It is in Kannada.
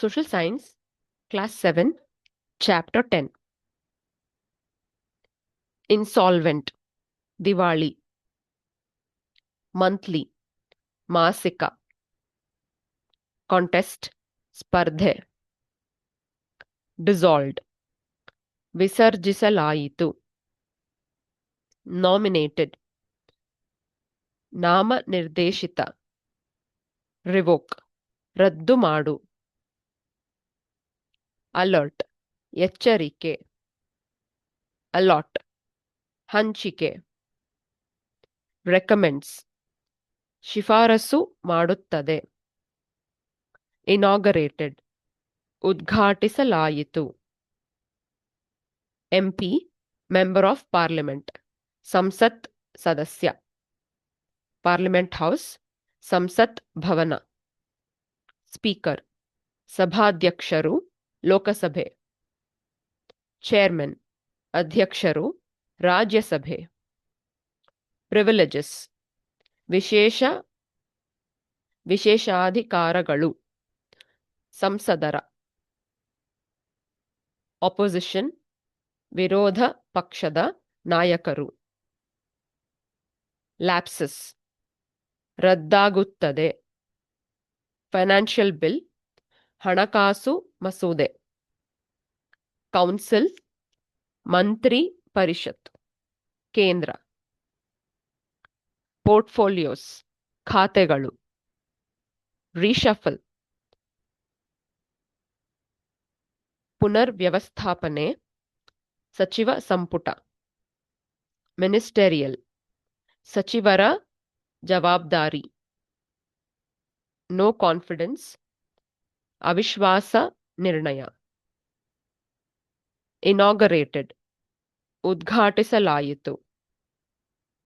Social Science, Class 7, Chapter 10. Insolvent, Diwali. Monthly, Masika. Contest, Spardhe. Dissolved, ವಿಸರ್ಜಿಸಲಾಯಿತು. Nominated, ನಾಮನಿರ್ದೇಶಿತ. Revoke, ರದ್ದು ಮಾಡು. Alert, ಎಚ್ಚರಿಕೆ. Allot, ಹಂಚಿಕೆ. Recommends, ಶಿಫಾರಸು ಮಾಡುತ್ತದೆ. Inaugurated, ಉದ್ಘಾಟಿಸಲಾಯಿತು. MP, Member of Parliament, ಸಂಸತ್ ಸದಸ್ಯ. Parliament House, ಸಂಸತ್ ಭವನ. ಸ್ಪೀಕರ್, ಸಭಾಧ್ಯಕ್ಷರು, ಲೋಕಸಭೆ. ಚೇರ್ಮನ್, ಅಧ್ಯಕ್ಷರು, ರಾಜ್ಯಸಭೆ. ಪ್ರಿವಿಲೇಜಸ್, ವಿಶೇಷಾಧಿಕಾರಗಳು, ಸಂಸದರ. ಅಪೋಸಿಷನ್, ವಿರೋಧ ಪಕ್ಷದ ನಾಯಕರು. ಲ್ಯಾಪ್ಸಸ್, ರದ್ದಾಗುತ್ತದೆ. ಫೈನಾನ್ಷಿಯಲ್ ಬಿಲ್, ಹಣಕಾಸು ಮಸೂದೆ. ಕೌನ್ಸಿಲ್, ಮಂತ್ರಿ ಪರಿಷತ್, ಕೇಂದ್ರ. ಪೋರ್ಟ್ಫೋಲಿಯೋಸ್, ಖಾತೆಗಳು. ರೀಶಫಲ್, ಪುನರ್ವ್ಯವಸ್ಥಾಪನೆ, ಸಚಿವ ಸಂಪುಟ. ಮಿನಿಸ್ಟೇರಿಯಲ್, ಸಚಿವರ ಜವಾಬ್ದಾರಿ. ನೋ ಕಾನ್ಫಿಡೆನ್ಸ್, ಅವಿಶ್ವಾಸ ನಿರ್ಣಯ. ಇನಾಗರೇಟೆಡ್, ಉದ್ಘಾಟಿಸಲಾಯಿತು.